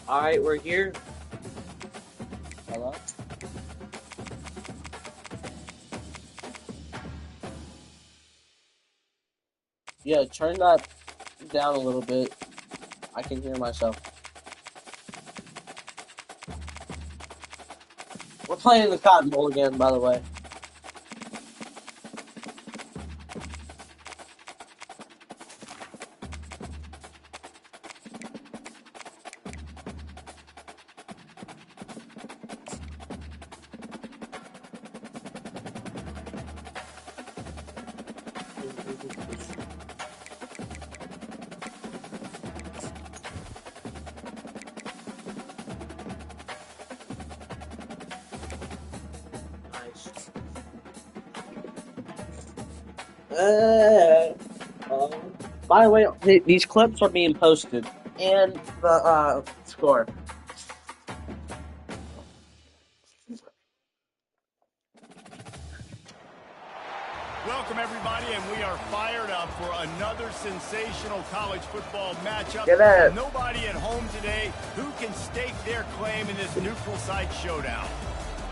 Alright, we're here. Hello? Yeah, turn that down a little bit. I can hear myself. We're playing the Cotton Bowl again, by the way. By the way, these clips are being posted, and the score. Welcome everybody, and we are fired up for another sensational college football matchup. Nobody at home today who can stake their claim in this neutral site showdown.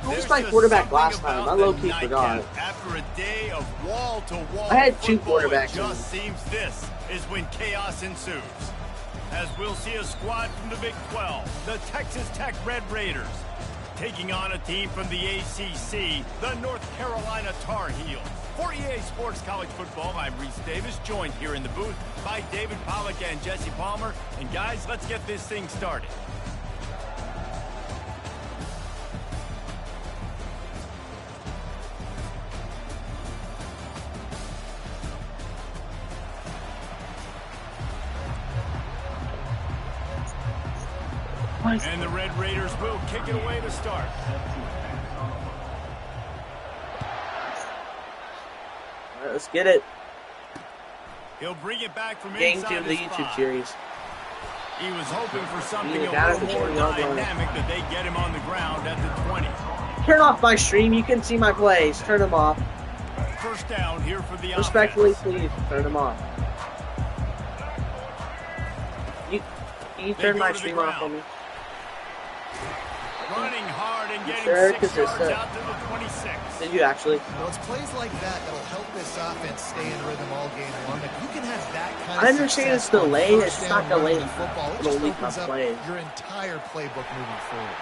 Who was my quarterback last time? I low-key forgot. After a day of wall-to-wall I had two football, quarterbacks. It just seems this is when chaos ensues. As we'll see a squad from the Big 12, the Texas Tech Red Raiders, taking on a team from the ACC, the North Carolina Tar Heels. For EA Sports College Football, I'm Reese Davis, joined here in the booth by David Pollack and Jesse Palmer. And guys, let's get this thing started. And the Red Raiders will kick it away to start. All right, let's get it. He'll bring it back from Game inside 2 of the his YouTube spot. series. He was hoping for something a got little it. more dynamic that they get him on the ground at the 20. Turn off my stream. You can see my plays. Turn them off. First down here for the Respectfully, offense. please turn them off. Can you turn my stream off for me? Running hard and getting sure? 6 'Cause yards it's, out to the 26. Did you actually? Well, it's plays like that that'll help this offense stay in rhythm all game long. If you can have that kind of I understand it's delayed. It's first not down running delayed. the football, it It'll just leak my opens up plays. your entire playbook moving forward.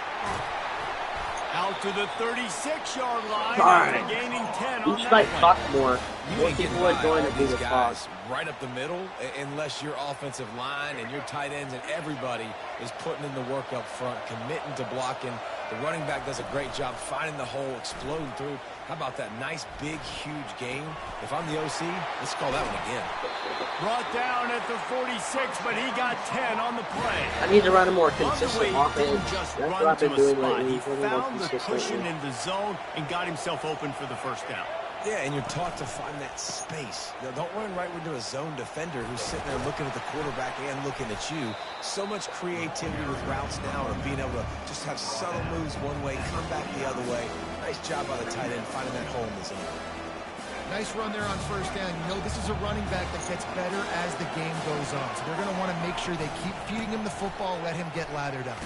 Out to the 36-yard line Alright. after gaining 10 You on should that like one. talk more. You More ain't getting people are by going all to do these the guys talk. right up the middle unless your offensive line and your tight ends and everybody is putting in the work up front, committing to blocking. The running back does a great job finding the hole, exploding through. How about that nice, big, huge game? If I'm the OC, let's call that one again. Brought down at the 46, but he got 10 on the play. I need to run a more On the way, consistent he offense. didn't just That's what run I've to been a doing spot. lately. He Running more found the cushion consistently. in the zone and got himself open for the first down. Yeah, and you're taught to find that space. You know, don't run right into a zone defender who's sitting there looking at the quarterback and looking at you. So much creativity with routes now and being able to just have subtle moves one way, come back the other way. Nice job by the tight end finding that hole in the zone. Nice run there on first down. You know, this is a running back that gets better as the game goes on. So they're going to want to make sure they keep feeding him the football, let him get lathered up.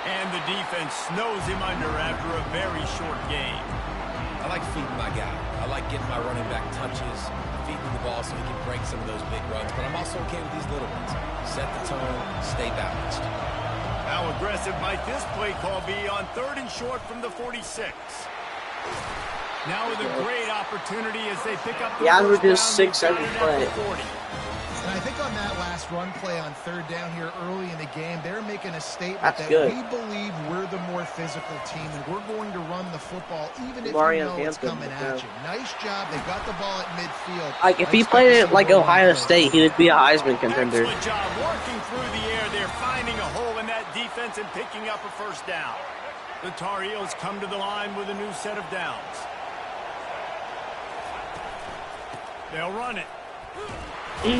And the defense snows him under after a very short game. I like feeding my guy. I like getting my running back touches, feeding the ball so he can break some of those big runs. But I'm also okay with these little ones. Set the tone, stay balanced. How aggressive might this play call be on 3rd and short from the 46? Now with a great opportunity as they pick up the The average is first 6 down. every They've got it at play. the 40. And I think on that last run play on 3rd down here early in the game, they're making a statement That's that good. we believe we're the more physical team and we're going to run the football even if Mario you know it's Hampton, coming yeah. at you. Nice job. They got the ball at midfield. Like, if I he expect played to it see like more run Ohio plays. State, he would be a Heisman contender. Excellent job working through the air. They're finding a hole in that defense and picking up a first down. The Tar Heels come to the line with a new set of downs. They'll run it.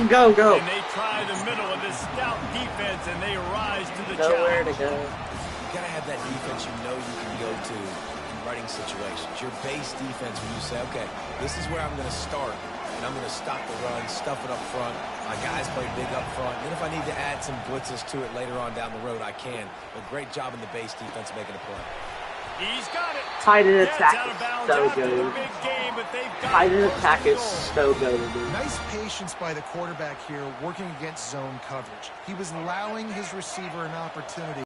Go. And they try the middle of this stout defense, and they rise to the Nowhere to challenge. go. You got to have that defense you know you can go to in running situations. Your base defense when you say, okay, this is where I'm going to start. and I'm going to stop the run, stuff it up front. My guys play big up front. Then if I need to add some blitzes to it later on down the road, I can. But great job in the base defense making a play. He's got it. Tight end attack Out of is bounds so after the good. big game, but they've got Tight end first attack and is goal. so good, dude. Nice patience by the quarterback here, working against zone coverage. He was allowing his receiver an opportunity.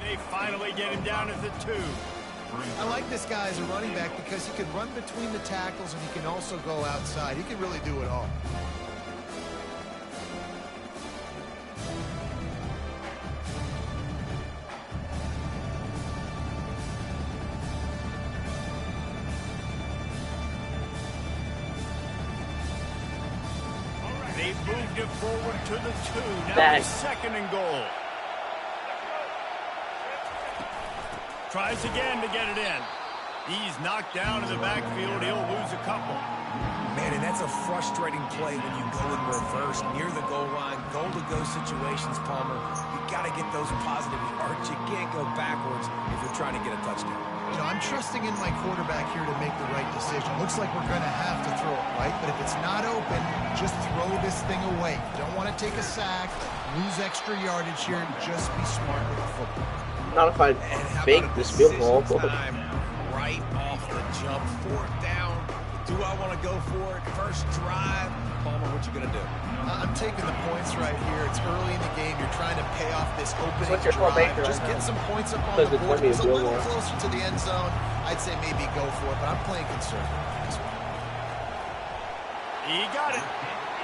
They finally get him down at the 2. I like this guy as a running back because he can run between the tackles and he can also go outside. He can really do it all. They've moved it forward to the 2. Now Back. it's 2nd and goal. Tries again to get it in. He's knocked down in the backfield. He'll lose a couple. Man, and that's a frustrating play when you go in reverse near the goal line, goal-to-go situations, Palmer. You got to get those positive yards. You can't go backwards if you're trying to get a touchdown. You know, I'm trusting in my quarterback here to make the right decision. Looks like we're going to have to throw it, right? But if it's not open, just throw this thing away. You don't want to take a sack, lose extra yardage here. Just be smart with the football. Not if I And how fake about a this field goal. decision time right off the jump, 4th down. Do I want to go for it? First drive. Palmer, what you going to do? I'm taking the points right here. It's early in the game. You're trying to pay off this opening What's your drive. formation Just right get now? some points up on Because the it's board. gonna be It's a a little field goal. closer to the end zone. I'd say maybe go for it, but I'm playing conservative on this one. He got it.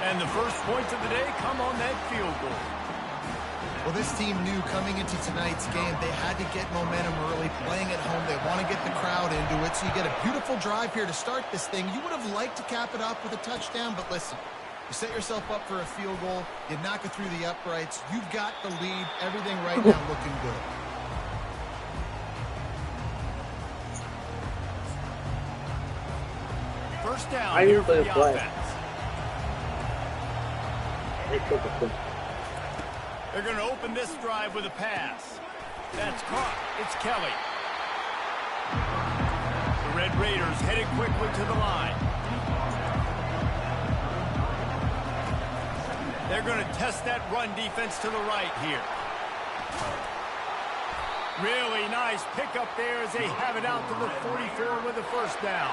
And the first points of the day come on that field goal. Well, this team knew coming into tonight's game they had to get momentum early, playing at home. They want to get the crowd into it, so you get a beautiful drive here to start this thing. You would have liked to cap it off with a touchdown, but listen, you set yourself up for a field goal, you knock it through the uprights, you've got the lead, everything right now looking good. First down I here didn't for play the a play. offense. They took a quick. They're going to open this drive with a pass. That's caught. It's Kelly. The Red Raiders headed quickly to the line. They're going to test that run defense to the right here. Really nice pickup there as they have it out to the 44 with a first down.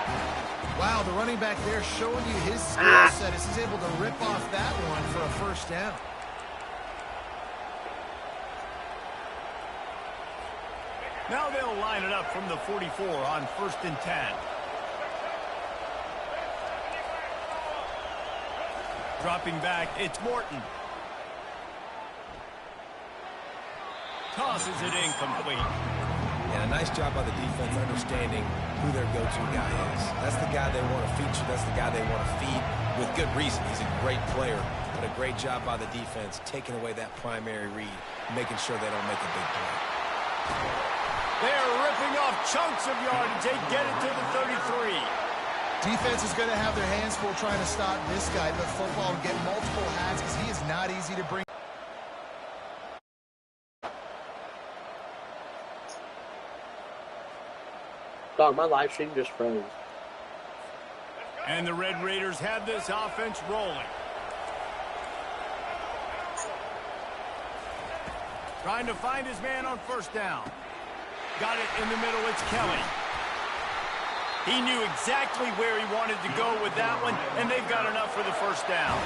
Wow, the running back there showing you his skill set as he's able to rip off that one for a first down. Now they'll line it up from the 44 on 1st and 10. Dropping back, it's Morton. Tosses it incomplete. And a nice job by the defense understanding who their go-to guy is. That's the guy they want to feature. That's the guy they want to feed with good reason. He's a great player, but a great job by the defense taking away that primary read, making sure they don't make a big play. They're ripping off chunks of yardage. They get it to the 33. Defense is going to have their hands full trying to stop this guy, the football, and get multiple hats because he is not easy to bring. Dog, my live stream just froze. And the Red Raiders have this offense rolling. Trying to find his man on 1st down. Got it in the middle. It's Kelly. He knew exactly where he wanted to go with that one, and they've got enough for the first down.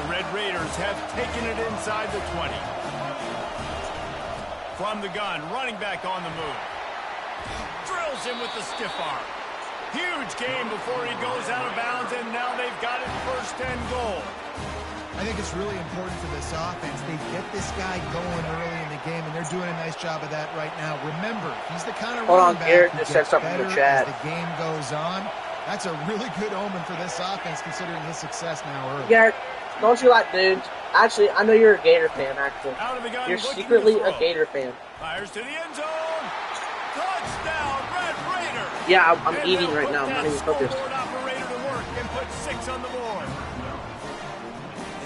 The Red Raiders have taken it inside the 20. From the gun, running back on the move. Drills him with the stiff arm. Huge game before he goes out of bounds, and now they've got it first and goal. I think it's really important for this offense. They get this guy going early in the game, and they're doing a nice job of that right now. Remember, he's the kind of running back Garrett who just gets said something in better the chat. as the game goes on. That's a really good omen for this offense, considering his success now early. Garrett, don't you like dudes? Actually, I know you're a Gator fan, actually. Out of the gun, You're secretly a Gator fan. Fires to the end zone. Touchdown, Red Raiders. Yeah, I'm eating right now. I'm not even focused. Operator to work and put 6 on the board.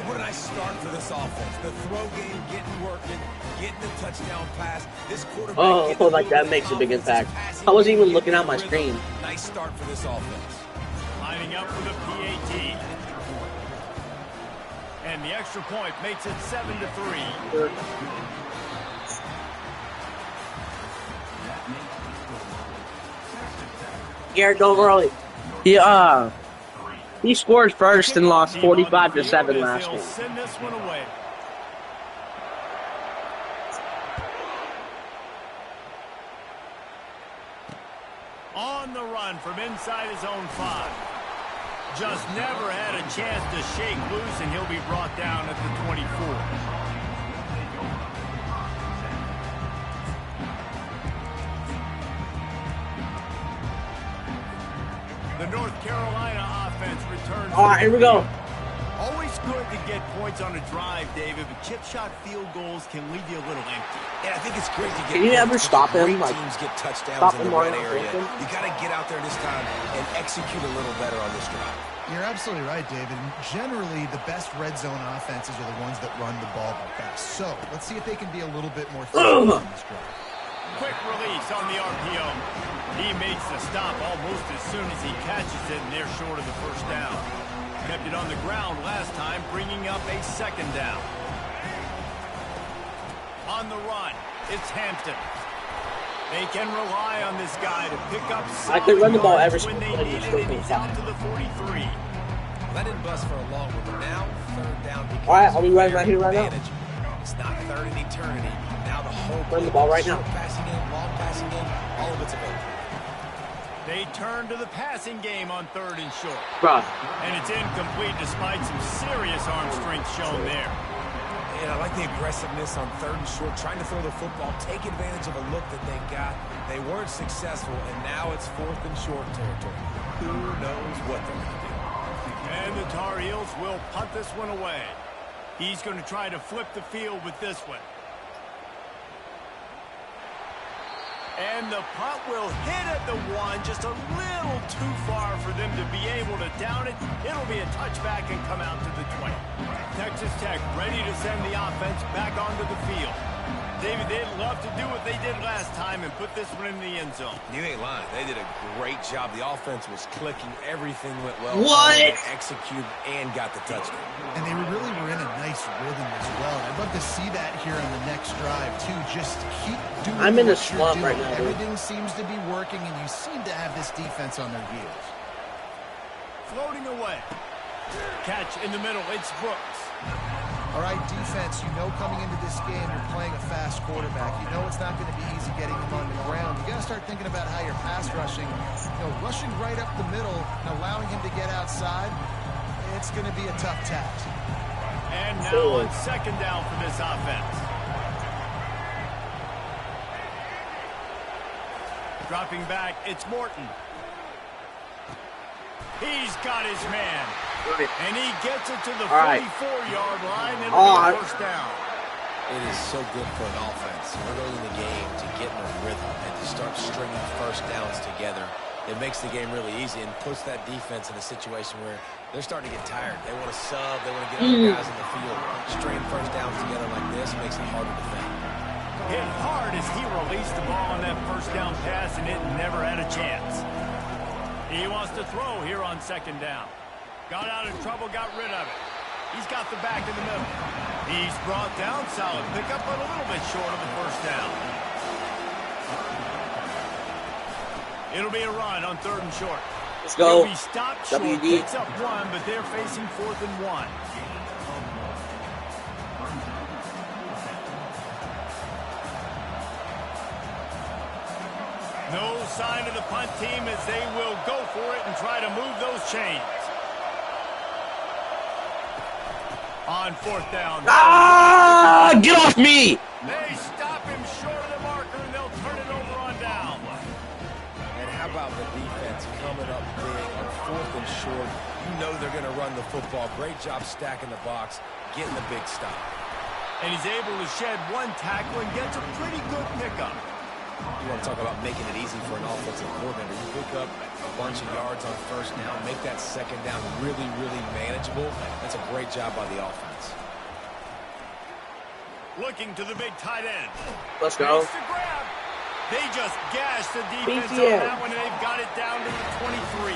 What a nice start for this offense. The throw game getting working, getting the touchdown pass. This quarterback like that makes a big impact. I wasn't even looking at my screen. Nice start for this offense. Lining up for the PAT. And the extra point makes it 7-3. Garrett, don't worry. He scored first and lost 45-7 last game. Send this one away. On the run from inside his own 5. Just never had a chance to shake loose, and he'll be brought down at the 24. The North Carolina offense returns. All right, here we go. Always good to get points on a drive, David, but chip shot field goals can leave you a little empty. And I think it's great to get. Can you ever stop him? Like, teams get touchdowns in the red area. Him? You got to get out there this time and execute a little better on this drive. You're absolutely right, David. Generally, the best red zone offenses are the ones that run the ball best. So let's see if they can be a little bit more physical on this drive. Quick release on the RPO. He makes the stop almost as soon as he catches it, and they're short of the first down. Kept it on the ground last time, bringing up a second down. On the run, it's Hampton. They can rely on this guy to pick up I could run the ball every when single they play. need it, and he's out to the 43. That didn't bust for a long one, but now third down. All right, are we running right here right now? It's not third in eternity. Now the whole Run the ball right now. Passing game, long passing game, all of it's available. They turn to the passing game on 3rd and short. Bruh. And it's incomplete despite some serious arm strength shown there. And I like the aggressiveness on 3rd and short, trying to throw the football, take advantage of a look that they got. They weren't successful, and now it's 4th and short territory. Who knows what they're going to do? And the Tar Heels will punt this one away. He's going to try to flip the field with this one. And the punt will hit at the 1, just a little too far for them to be able to down it. It'll be a touchback and come out to the 20. Texas Tech ready to send the offense back onto the field. David, they'd love to do what they did last time and put this one in the end zone. You ain't lying. They did a great job. The offense was clicking. Everything went well. What? They executed and got the touchdown. And they really were in a nice rhythm as well. I'd love to see that here on the next drive, too. Just keep doing I'm in a what you're slump doing. right now, dude. Everything seems to be working, and you seem to have this defense on their heels. Floating away. Catch in the middle. It's Brooks. All right, defense, you know coming into this game you're playing a fast quarterback. You know it's not going to be easy getting him on the ground. You got to start thinking about how you're pass rushing. Rushing right up the middle and allowing him to get outside, it's going to be a tough task. And now on 2nd down for this offense. Dropping back, it's Morton. He's got his man. And he gets it to the 44-yard line and a first down. It is so good for an offense early in the game to get in a rhythm and to start stringing first downs together. It makes the game really easy and puts that defense in a situation where they're starting to get tired. They want to sub. They want to get other guys in the field. String first downs together like this makes it harder to defend. Hit hard as he released the ball on that first down pass, and it never had a chance. He wants to throw here on 2nd down. Got out of trouble, got rid of it. He's got the back in the middle. He's brought down, solid pickup, but a little bit short of the first down. It'll be a run on 3rd and short. Let's go. He'll be stopped short, WD. picks up 1, but they're facing 4th and 1. No sign of the punt team as they will go for it and try to move those chains. On 4th down. Ah! Get off me! They stop him short of the marker, and they'll turn it over on down. And how about the defense coming up big on 4th and short? You know they're going to run the football. Great job stacking the box, getting the big stop. And he's able to shed 1 tackle and gets a pretty good pickup. You want to talk about making it easy for an offensive coordinator. You pick up a bunch of yards on 1st down, make that 2nd down really, really manageable. That's a great job by the offense. Looking to the big tight end. Let's go. Makes the grab. They just gashed the defense BTN. on that one, and they've got it down to the 23.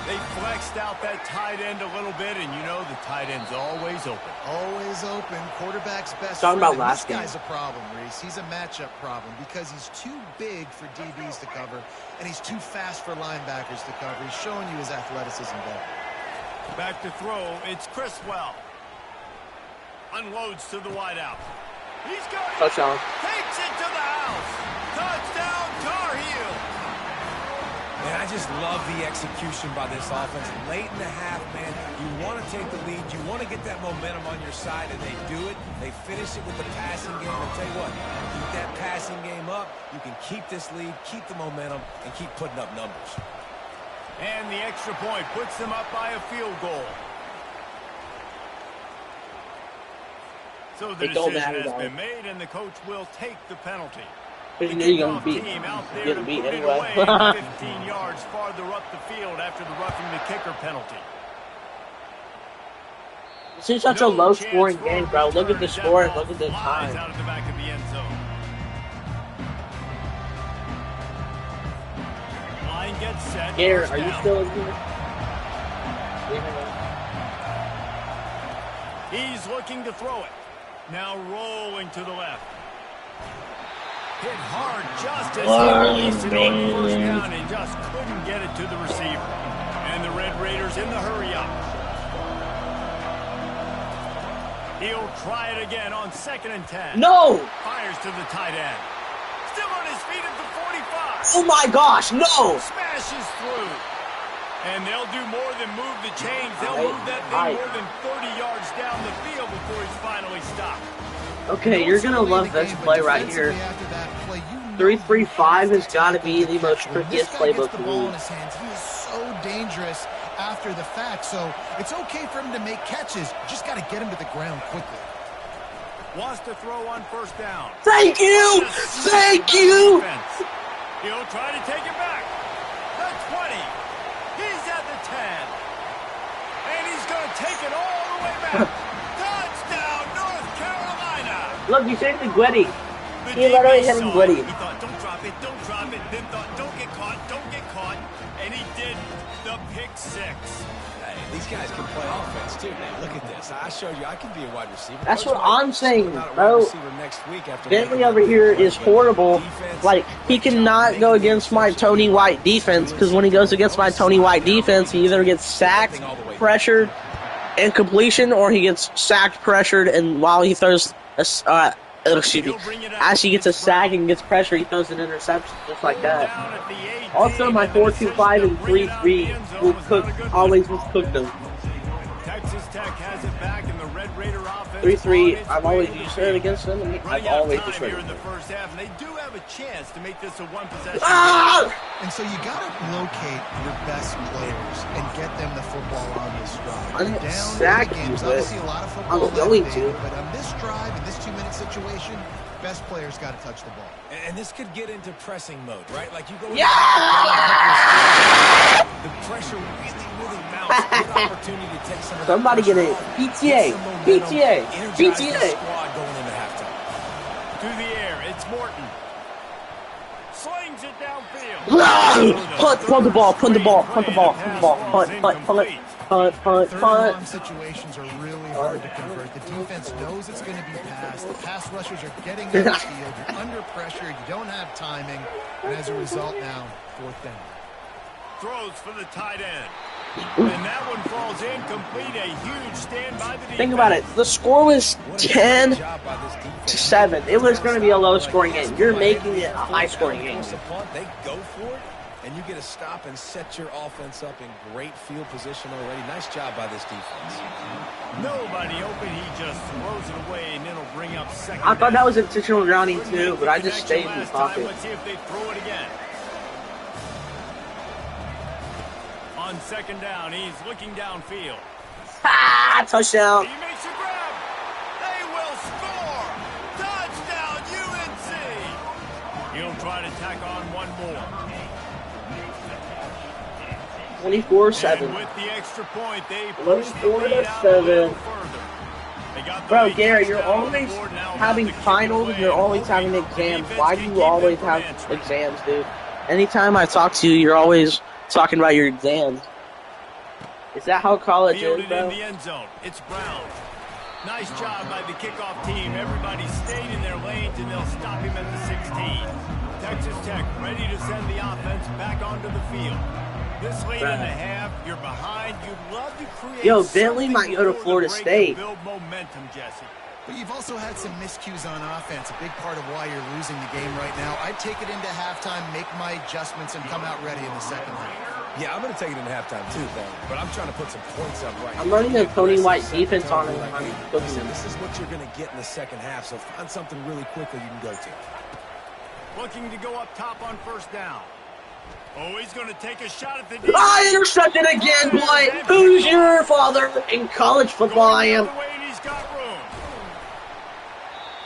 They flexed out that tight end a little bit, and you know the tight end's always open. Always open. Quarterback's best Talking friend. about last This guy's a problem, Reese. He's a matchup problem because he's too big for DBs to cover, and he's too fast for linebackers to cover. He's showing you his athleticism there. Back to throw, it's Criswell. Unloads to the wideout. He's got it. Touchdown. Takes it to the house. Touchdown, Tar Heel. Man, I just love the execution by this offense. Late in the half, man, you want to take the lead. You want to get that momentum on your side, and they do it. They finish it with the passing game. I'll tell you what, keep that passing game up. You can keep this lead, keep the momentum, and keep putting up numbers. And the extra point puts them up by a field goal. So the decision has been made, and the coach will take the penalty. Because you know you're going to get beat anyway. 15 yards farther up the field after the roughing the kicker penalty. This is such a low-scoring game, bro. Look at the score and look at the time. Out of the back of the end zone. Line gets set. Gator, are you still in here? He's looking to throw it. Now rolling to the left. Hit hard just as he released it on 1st down and just couldn't get it to the receiver. And the Red Raiders in the hurry up. He'll try it again on 2nd and 10. No! Fires to the tight end. Still on his feet at the 45. Oh my gosh, no! Smashes through. And they'll do more than move the chains. They'll move that thing more than 30 yards down the field before he's finally stopped. Okay, you're gonna love this play right here. 3-3-5 has got to be the most trickiest playbook to lose. He is so dangerous after the fact, so it's okay for him to make catches. You just got to get him to the ground quickly. Wants to throw on 1st down. Thank you! Thank you! He'll try to take it back. The 20. He's at the 10. And he's going to take it all the way back. Touchdown, North Carolina. Look, you saved the Gwetty. He literally hit him Gwetty. He thought, don't drop it, don't drop it. Then thought, don't get caught, don't get caught. And he did the pick 6. Hey, these guys can play offense too, man. Look at this. I showed you I can be a wide receiver. That's Coach what I'm saying, bro. Next week after Bentley over here is horrible. Like, he cannot go against my Tony White defense, because when he goes against my Tony White defense, he either gets sacked, pressured, and completion, or he gets sacked, pressured, and while he throws excuse me, as he gets a sack and gets pressure, he throws an interception, just like that. Also, my 4-2-5 and 3-3 will cook, always will cook them. Texas Tech has it back in the Red Raider offense. 3-3, I've always used it against them, and I've always destroyed in the them. first half, and they do have a chance to make this a one-possession. Ah! And so you got to locate your best players and get them the football on this drive. I'm Down sack in the games, you, obviously a lot of football I'm going left, to. David, but on this drive, in this 2-minute situation, best players got to touch the ball. And this could get into pressing mode, right? Like you go. Yeah! The pressure really mounts. Good opportunity to take some of the Somebody get it. pressure off, PTA. get some momentum, PTA. energize the PTA. squad going into halftime. Through the air, it's Morton. Slings it downfield. Punt the ball, punt the ball, punt the ball, punt the ball, punt, punt, punt, punt, Third and punt. long situations are really hard to convert. The defense knows it's going to be passed. The pass rushers are getting out of the field. You're under pressure. You don't have timing. And as a result now, 4th down. Throws for the tight end. And that one falls incomplete. A huge stand by the defense. Think about it. The score was 10-7. It was going to be a low-scoring game. You're making it a high-scoring game. They go for it, and you get a stop and set your offense up in great field position already. Nice job by this defense. Nobody open. He just throws it away, and it'll bring up second. I thought that was intentional grounding too, but I just stayed in the pocket. Let's see if they throw it again. On 2nd down, he's looking downfield. Ah, touchdown. He makes a grab. They will score. Touchdown, UNC. He'll try to tack on one more. 24-7. And with the extra point, they push the lead out a little further. Bro, Gary, you're always having finals and you're always having exams. Why do you always have exams, dude? Anytime I talk to you, you're always talking about your exams. Is that how college is, bro? In the end zone. It's Brown. Nice job by the kickoff team. Everybody stayed in their lanes, and they'll stop him at the 16. Texas Tech ready to send the offense back onto the field. This late in the half, you're behind. You'd love to create. Yo, Bentley might go to Florida State. Build momentum, Jesse. But you've also had some miscues on offense, a big part of why you're losing the game right now. I'd take it into halftime, make my adjustments, and come out ready in the second half. Yeah, I'm going to take it into halftime too, but I'm trying to put some points up right I'm running a Tony White defense on it. This is what you're going to get in the second half, so find something really quickly you can go to. Looking to go up top on 1st down. Oh, he's going to take a shot at the defense. I intercepted again, boy. Who's your father? In college football, I am. He's got room.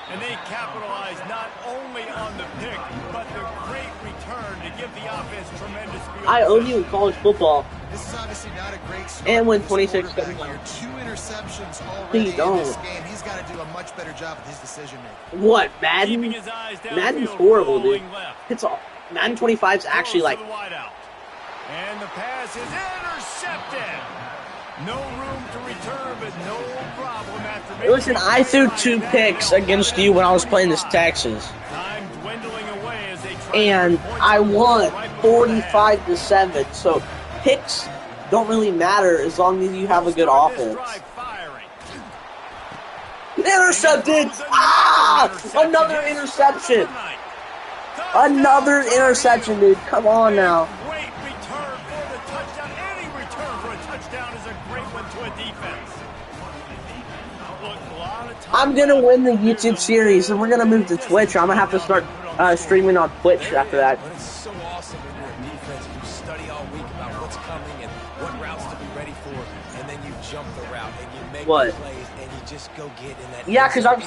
And they capitalize not only on the pick, but the great return to give the offense tremendous field. I owe you in college football. This is obviously not a great start. And win 26 2 interceptions already in this game. He's got to do a much better job with his decision making. What, Madden? Madden's horrible, dude. It's all. Madden 25 is actually like. And the pass is intercepted. No room to return, but no problem after. Listen, I threw 2 picks against you when I was playing this Texas. Time dwindling away as they try and I won 45-7. So picks don't really matter as long as you have a good offense. Intercepted! Ah! Another interception! Another interception, dude. Come on now. Great return for the touchdown. Any return for a touchdown is a great one to a defense. I'm going to win the YouTube series, and we're going to move to Twitch. I'm going to have to start streaming on Twitch after that. But it's so awesome when you're a defense. You study all week about what's coming and what routes to be ready for, and then you jump the route and you make plays and you just go get in that. Yeah, because I'm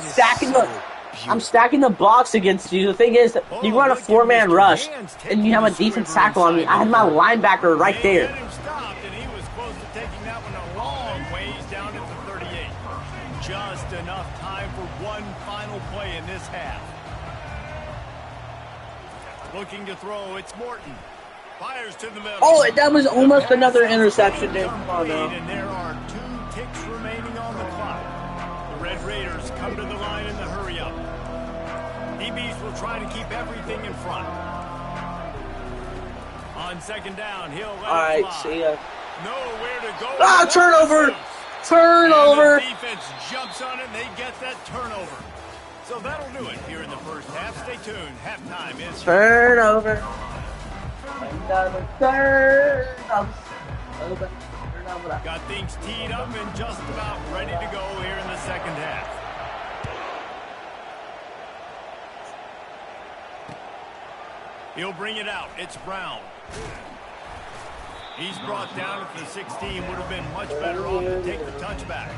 stacking the box against you. The thing is, you run a 4-man rush, and you have a defense tackle on me. I had my linebacker right there. Just enough time for one final play in this half. Looking to throw, it's Morton. Fires to the middle. Oh, that was almost another interception there. Oh, no. And there are 2 ticks remaining on the clock. The Red Raiders come to the line in the hurry-up. DBs will try to keep everything in front. On 2nd down, he'll let it fly. See ya. Nowhere to go. Ah, turnover! Turnover! And the defense jumps on it, and they get that turnover. So that'll do it here in the first half. Stay tuned. Halftime is turnover. Got things teed up and just about ready to go here in the second half. He'll bring it out. It's Brown. He's brought down at the 16. Would have been much better off to take the touchback.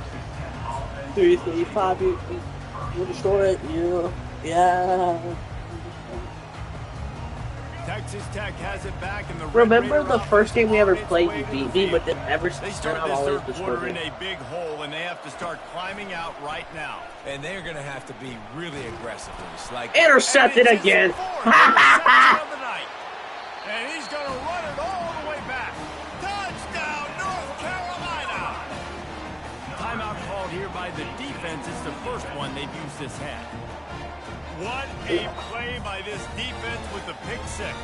3-5. You destroy it. Yeah. Texas Tech has it back in the Remember the first game we ever played, you beat me, but then ever they since start then I've this always third quarter destroyed in a big hole, and they have to start climbing out right now. And they're going to have to be really aggressive in this. Like intercepted again. And he's going to run it all the way back. Touchdown, North Carolina. here by the defense. It's the first one they've used this half. What a play by this defense with the pick six.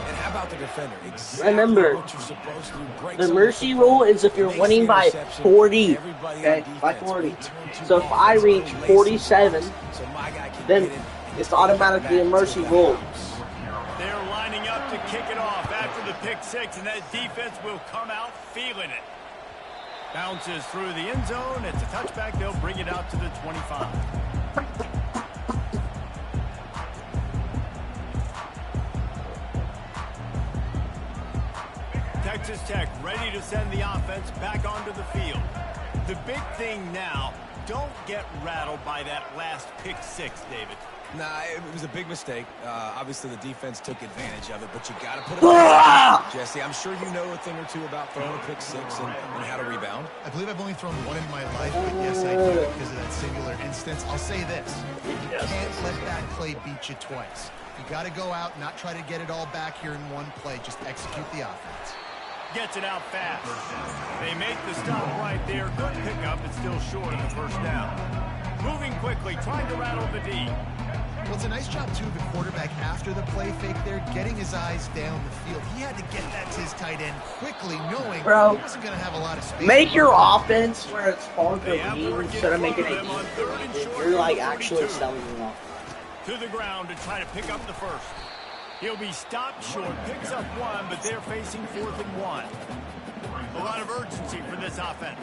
And how about the defender? Exactly Remember, what you're supposed to do. Break the some mercy of the rule is if you're makes winning the by interception. 40, Everybody okay, on by defense 40. return to So if I offense, reach lace 47, it so my guy can then get it and it's take it automatically a back mercy to the rule. house. They're lining up to kick it off after the pick six, and that defense will come out feeling it. Bounces through the end zone. It's a touchback. They'll bring it out to the 25. Texas Tech ready to send the offense back onto the field. The big thing now, don't get rattled by that last pick six, David. Nah, it was a big mistake. Obviously, the defense took advantage of it, but you got to put it Ah! on. Jesse, I'm sure you know a thing or two about throwing a pick six and how to rebound. I believe I've only thrown one in my life, but yes, I do because of that singular instance. I'll say this. You can't let that play beat you twice. You got to go out, not try to get it all back here in one play. Just execute the offense. Gets it out fast. They make the stop right there. Good pickup, but still short of the first down. Moving quickly, trying to rattle the D. Well, it's a nice job, too, the quarterback after the play fake there, getting his eyes down the field. He had to get that to his tight end quickly, knowing he wasn't going to have a lot of space. Make your offense where it's fun for you instead of making it easy. You're like actually selling it off. To the ground to try to pick up the first. He'll be stopped short, picks up one, but they're facing 4th and 1. A lot of urgency for this offense.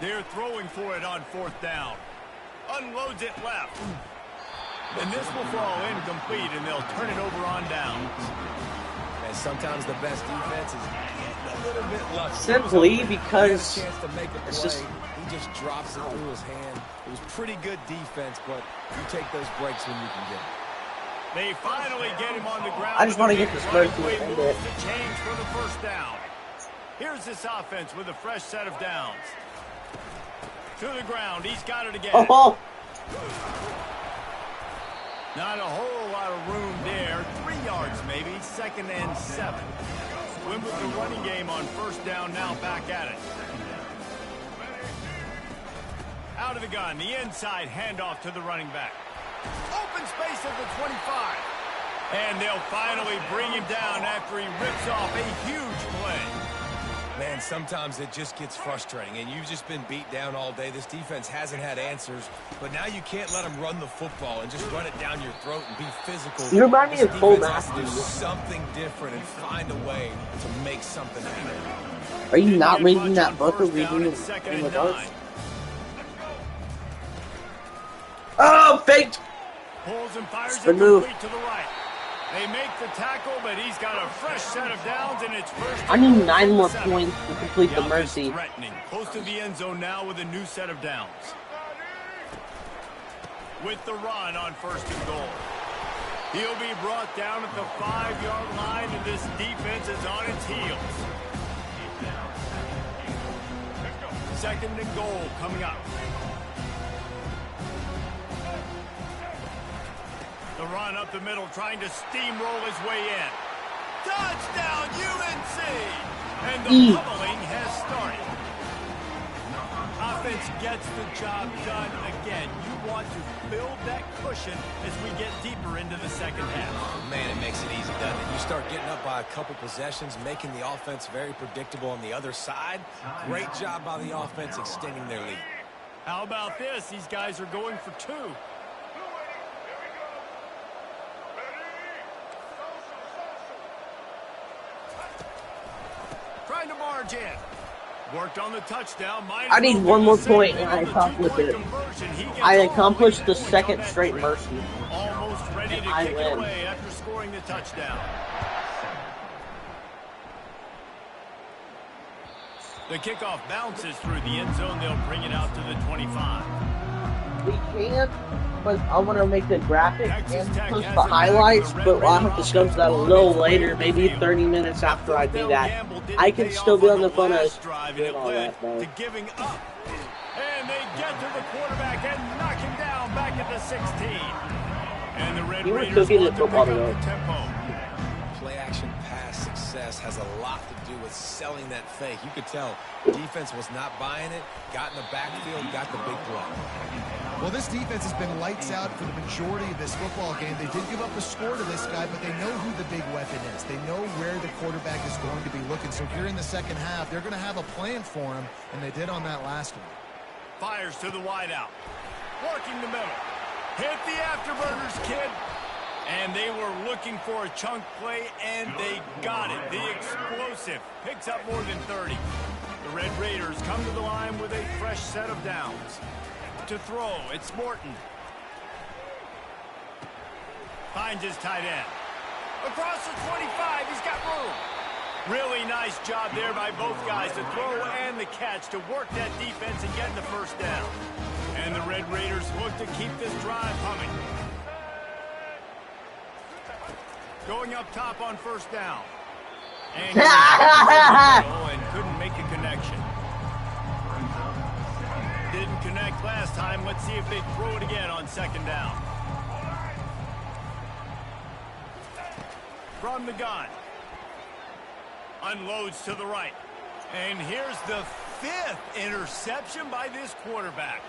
They're throwing for it on 4th down. Unloads it left. And this will fall incomplete, and they'll turn it over on downs. And sometimes the best defense is getting a little bit lucky. Simply because He had a chance to make a it's play. just He just drops it through his hand. It was pretty good defense, but you take those breaks when you can get them. They finally get him on the ground. I just want to get this bird to Runaway end moves it. to change for the first down. Here's this offense with a fresh set of downs. To the ground. He's got it again. Oh, Not a whole lot of room there. 3 yards maybe. 2nd and 7. Win with the running game on first down. Now back at it. Out of the gun. The inside handoff to the running back. Open space at the 25. And they'll finally bring him down after he rips off a huge play. Man, sometimes it just gets frustrating, and you've just been beat down all day. This defense hasn't had answers, but now you can't let them run the football and just run it down your throat and be physical. You remind me This of Cole defense has to do Matthews. something different and find a way to make something happen. are you not Didn't get reading much that on book or first down reading and it 2nd in and the 9. dark? Oh, faked! Pulls and fires it Good move. complete to the right. They make the tackle, but he's got a fresh set of downs, and it's first. I need 9 more points to complete the offense mercy. threatening. Close to the end zone now with a new set of downs. With the run on 1st and goal. He'll be brought down at the 5-yard line, and this defense is on its heels. 2nd and goal coming up. The run up the middle, trying to steamroll his way in. Touchdown, UNC! And the pummeling has started. Offense gets the job done again. You want to build that cushion as we get deeper into the second half. Man, it makes it easy, doesn't it? You start getting up by a couple possessions, making the offense very predictable on the other side. Great job by the offense extending their lead. How about this? These guys are going for 2. Trying to march in. Worked on the touchdown. I need one more point and I accomplish it. I accomplished the 2nd straight mercy. Almost ready to I kick it win. away after scoring the touchdown. The kickoff bounces through the end zone. They'll bring it out to the 25. We can, but I want to make the graphic and post the highlights, but I'll have to discuss that a little later, maybe 30 minutes after I do that. I can still be on the phone as doing all that, though. To giving up. And they get to the quarterback and knock him down back at the 16. And the Red You were Raiders cooking want at to pick football up today. the tempo. Play action pass success has a lot to do with selling that fake. You could tell defense was not buying it, got in the backfield, got the big play. Well, this defense has been lights out for the majority of this football game. They did give up a score to this guy, but they know who the big weapon is. They know where the quarterback is going to be looking. So here in the second half, they're going to have a plan for him, and they did on that last one. Fires to the wideout. Working the middle. Hit the afterburners, kid. And they were looking for a chunk play, and they got it. The explosive picks up more than 30. The Red Raiders come to the line with a fresh set of downs. To throw, it's Morton. Finds his tight end. Across the 25, he's got room. Really nice job there by both guys, the throw and the catch, to work that defense and get the first down. And the Red Raiders look to keep this drive humming. Going up top on first down. And, and couldn't make a connection. Didn't connect last time. Let's see if they throw it again on second down. From the gun. Unloads to the right. And here's the 5th interception by this quarterback.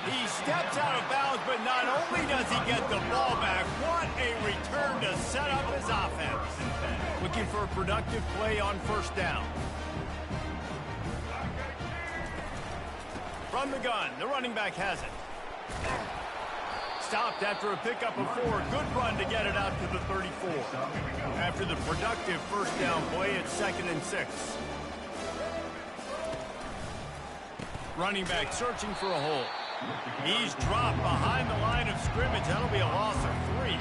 He steps out of bounds, but not only does he get the ball back, what a return to set up his offense. Looking for a productive play on first down. From the gun, the running back has it. Stopped after a pickup of 4. Good run to get it out to the 34. After the productive first down play, it's 2nd and 6. Running back searching for a hole. He's dropped behind the line of scrimmage. That'll be a loss of 3.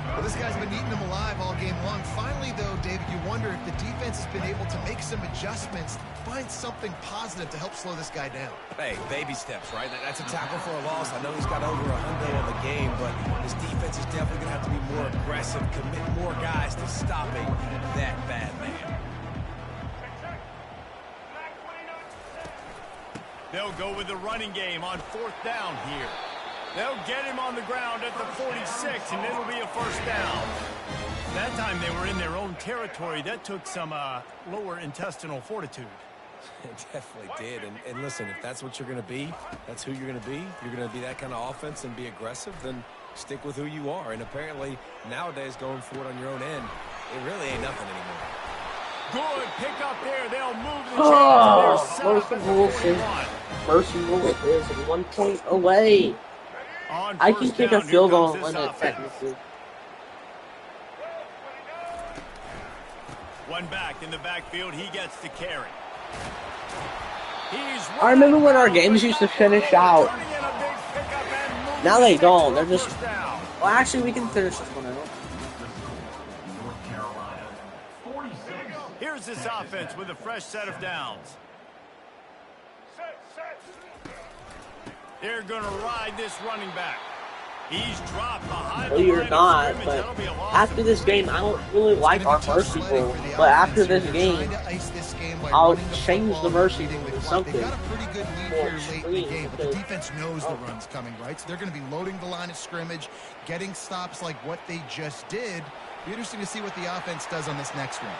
Well, this guy's been eating them alive all game long. Finally, though, David, you wonder if the defense has been able to make some adjustments, find something positive to help slow this guy down. Hey, baby steps, right? That's a tackle for a loss. I know he's got over 100 on the game, but this defense is definitely going to have to be more aggressive, commit more guys to stopping that bad man. They'll go with the running game on 4th down here. They'll get him on the ground at the 46, and it'll be a first down. That time they were in their own territory. That took some lower intestinal fortitude. It definitely did. And listen, if that's what you're going to be, that's who you're going to be. You're going to be that kind of offense and be aggressive, then stick with who you are. And apparently, nowadays, going for it on your own end, it really ain't nothing anymore. Good pick up there. They'll move the chains. Mercy Rule is 1 point away. I can kick a field goal and win it technically. One back in the backfield. He gets to carry. I remember when our games used to finish out. Now they don't. They're just... Well, actually, we can finish this one out. Here's this offense with a fresh set of downs. They're going to ride this running back. He's dropped behind Well, you're not, but after this game, I don't really like our mercy rule. But after this game, I'll change the mercy rule to something. They've got a pretty good lead here late in the game, but the defense knows the run's coming, right? So they're going to be loading the line of scrimmage, getting stops like what they just did. Be interesting to see what the offense does on this next one.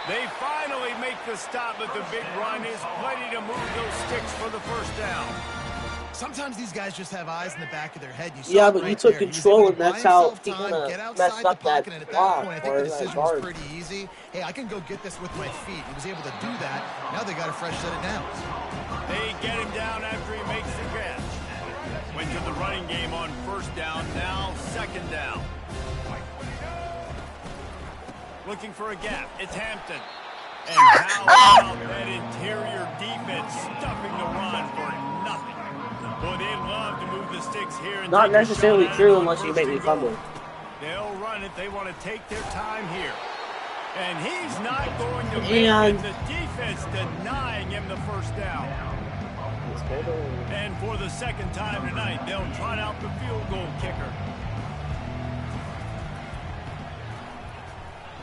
They finally make the stop, but the big run is plenty to move those sticks for the first down. Sometimes these guys just have eyes in the back of their head. Yeah, but you took control, and that's how he kind of messed up that block. I think the decision was pretty easy. Hey, I can go get this with my feet. He was able to do that. Now they got a fresh set of downs. They get him down after he makes the catch. Went to the running game on first down, now second down. Looking for a gap. It's Hampton. And how about that interior defense stuffing the run for nothing? Boy, they'd love to move the sticks here. And not necessarily true unless you make me fumble. They'll run it. They want to take their time here. And he's not going to make it. The defense denying him the first down. And for the second time tonight, they'll trot out the field goal kicker.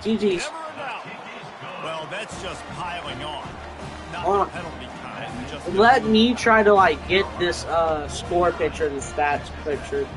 GG's. Never a doubt. Well, that's just piling on. Not the penalty kind, just let me try to like get this score picture, the stats picture.